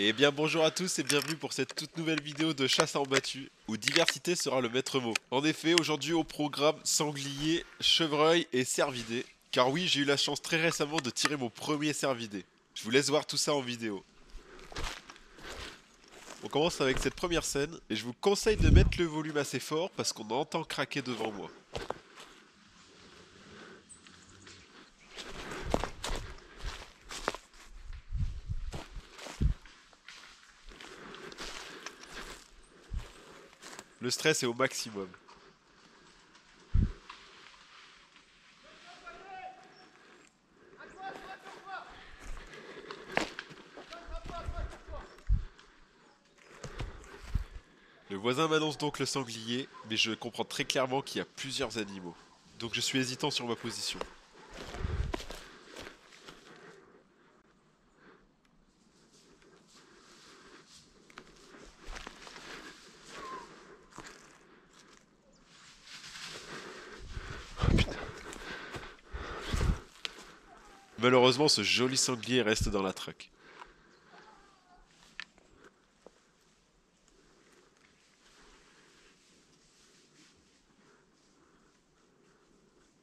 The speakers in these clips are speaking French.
Et bien bonjour à tous et bienvenue pour cette toute nouvelle vidéo de chasse en battu, où diversité sera le maître mot. En effet, aujourd'hui au programme sanglier, chevreuil et cervidé. Car oui, j'ai eu la chance très récemment de tirer mon premier cervidé. Je vous laisse voir tout ça en vidéo. On commence avec cette première scène, et je vous conseille de mettre le volume assez fort parce qu'on entend craquer devant moi. Le stress est au maximum. Le voisin m'annonce donc le sanglier, mais je comprends très clairement qu'il y a plusieurs animaux. Donc je suis hésitant sur ma position. Malheureusement, ce joli sanglier reste dans la traque.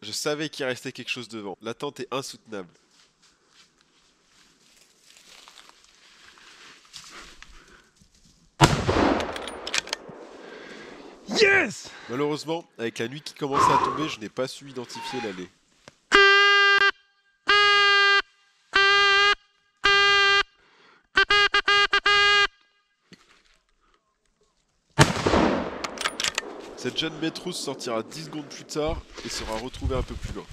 Je savais qu'il restait quelque chose devant. L'attente est insoutenable. Yes! Malheureusement, avec la nuit qui commençait à tomber, je n'ai pas su identifier l'allée. Cette jeune maîtrousse sortira 10 secondes plus tard et sera retrouvée un peu plus loin.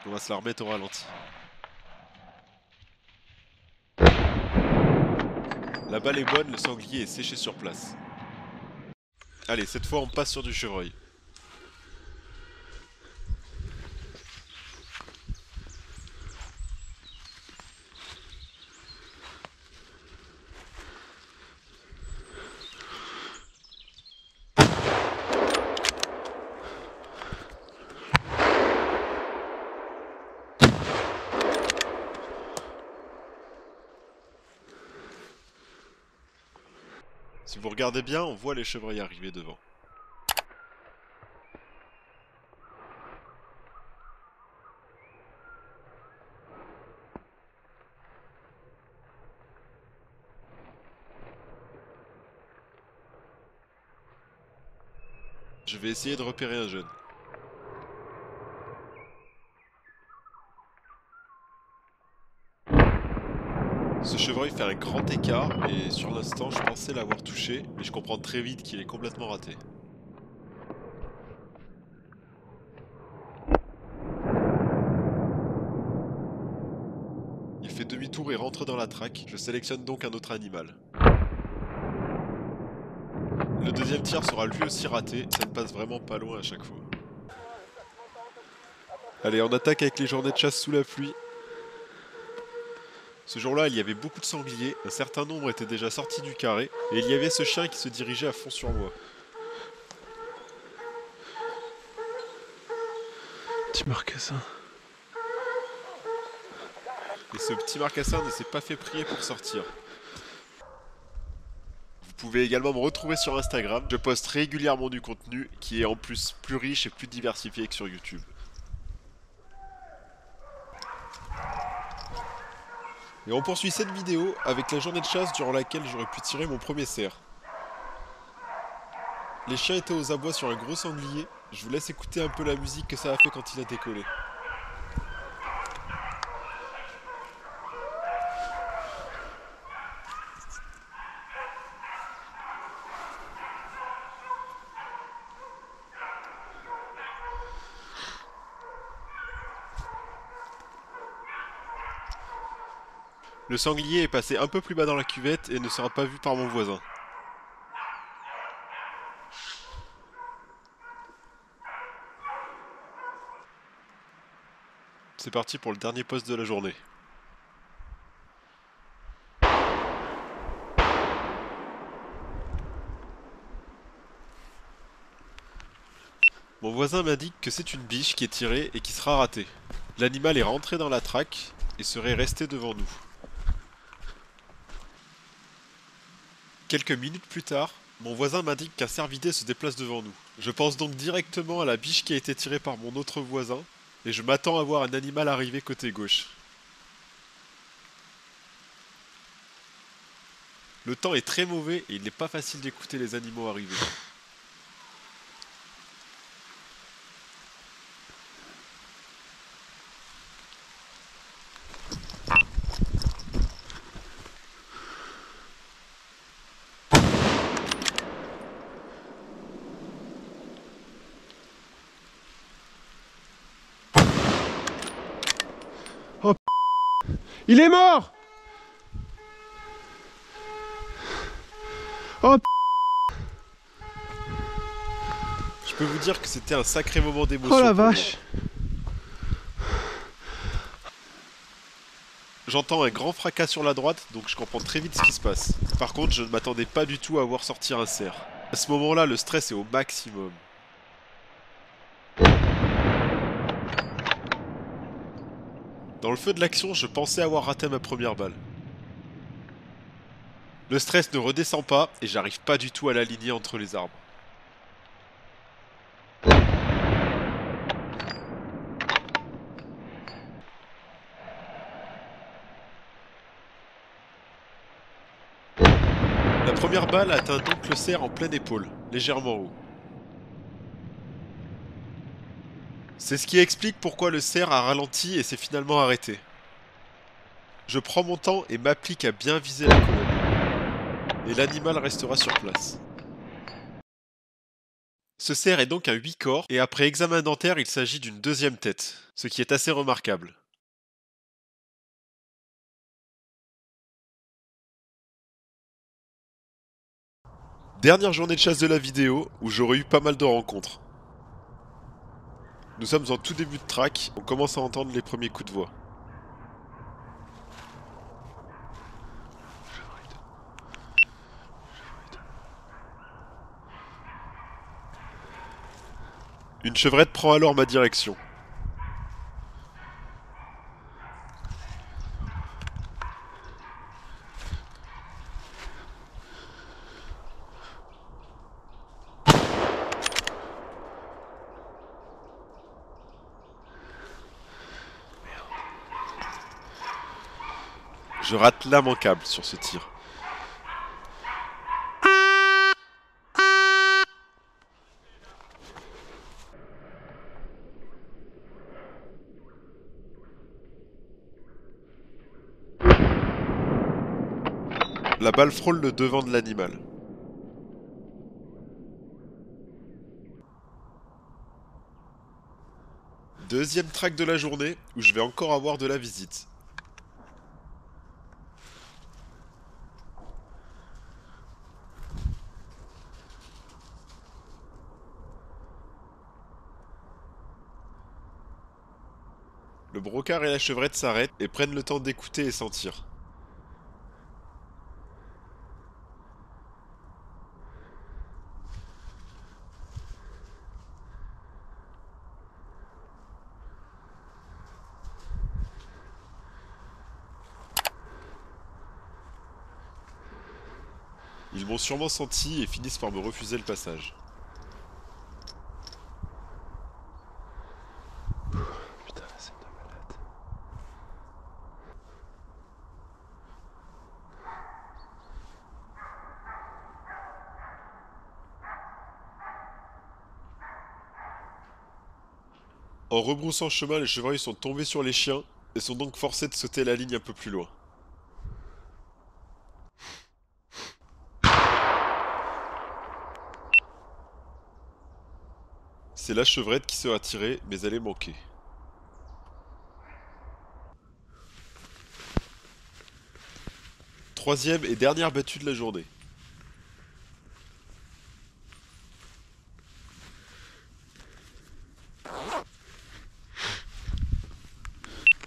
On va se la remettre au ralenti. La balle est bonne, le sanglier est séché sur place. Allez, cette fois on passe sur du chevreuil. Si vous regardez bien, on voit les chevreuils arriver devant. Je vais essayer de repérer un jeune. Ce chevreuil fait un grand écart et sur l'instant je pensais l'avoir touché, mais je comprends très vite qu'il est complètement raté. Il fait demi-tour et rentre dans la traque, je sélectionne donc un autre animal. Le deuxième tir sera lui aussi raté, ça ne passe vraiment pas loin à chaque fois. Allez, on attaque avec les journées de chasse sous la pluie. Ce jour-là, il y avait beaucoup de sangliers, un certain nombre étaient déjà sortis du carré, et il y avait ce chien qui se dirigeait à fond sur moi. Petit marcassin. Et ce petit marcassin ne s'est pas fait prier pour sortir. Vous pouvez également me retrouver sur Instagram, je poste régulièrement du contenu qui est en plus plus riche et plus diversifié que sur YouTube. Et on poursuit cette vidéo avec la journée de chasse durant laquelle j'aurais pu tirer mon premier cerf. Les chiens étaient aux abois sur un gros sanglier, je vous laisse écouter un peu la musique que ça a fait quand il a décollé. Le sanglier est passé un peu plus bas dans la cuvette et ne sera pas vu par mon voisin. C'est parti pour le dernier poste de la journée. Mon voisin m'indique que c'est une biche qui est tirée et qui sera ratée. L'animal est rentré dans la traque et serait resté devant nous. Quelques minutes plus tard, mon voisin m'indique qu'un cervidé se déplace devant nous. Je pense donc directement à la biche qui a été tirée par mon autre voisin et je m'attends à voir un animal arriver côté gauche. Le temps est très mauvais et il n'est pas facile d'écouter les animaux arriver. Il est mort! Oh Je peux vous dire que c'était un sacré moment d'émotion. Oh la pour moi. vache! J'entends un grand fracas sur la droite, donc je comprends très vite ce qui se passe. Par contre, je ne m'attendais pas du tout à voir sortir un cerf. À ce moment-là, le stress est au maximum. Dans le feu de l'action, je pensais avoir raté ma première balle. Le stress ne redescend pas et j'arrive pas du tout à l'aligner entre les arbres. La première balle atteint donc le cerf en pleine épaule, légèrement haut. C'est ce qui explique pourquoi le cerf a ralenti et s'est finalement arrêté. Je prends mon temps et m'applique à bien viser la colonne. Et l'animal restera sur place. Ce cerf est donc un 8 corps et après examen dentaire il s'agit d'une deuxième tête, ce qui est assez remarquable. Dernière journée de chasse de la vidéo où j'aurais eu pas mal de rencontres. Nous sommes en tout début de track, on commence à entendre les premiers coups de voix. Une chevrette prend alors ma direction. Je rate l'immanquable sur ce tir. La balle frôle le devant de l'animal. Deuxième track de la journée où je vais encore avoir de la visite. Le brocard et la chevrette s'arrêtent et prennent le temps d'écouter et sentir. Ils m'ont sûrement senti et finissent par me refuser le passage. Putain, c'est de malade. En rebroussant chemin, les chevreuils sont tombés sur les chiens et sont donc forcés de sauter la ligne un peu plus loin. C'est la chevrette qui sera tirée, mais elle est manquée. Troisième et dernière battue de la journée.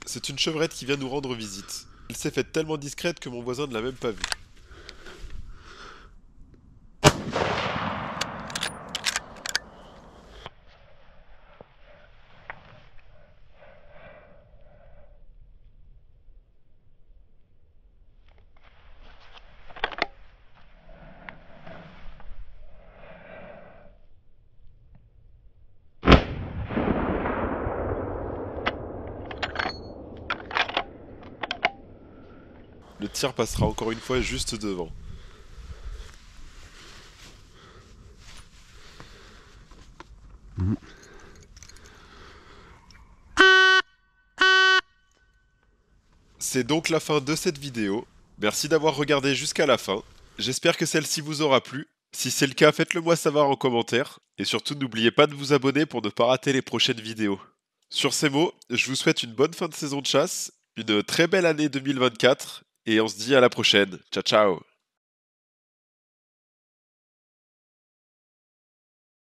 C'est une chevrette qui vient nous rendre visite. Elle s'est faite tellement discrète que mon voisin ne l'a même pas vue. Le tir passera encore une fois juste devant. C'est donc la fin de cette vidéo. Merci d'avoir regardé jusqu'à la fin. J'espère que celle-ci vous aura plu. Si c'est le cas, faites-le moi savoir en commentaire. Et surtout, n'oubliez pas de vous abonner pour ne pas rater les prochaines vidéos. Sur ces mots, je vous souhaite une bonne fin de saison de chasse, une très belle année 2024, et on se dit à la prochaine. Ciao ciao!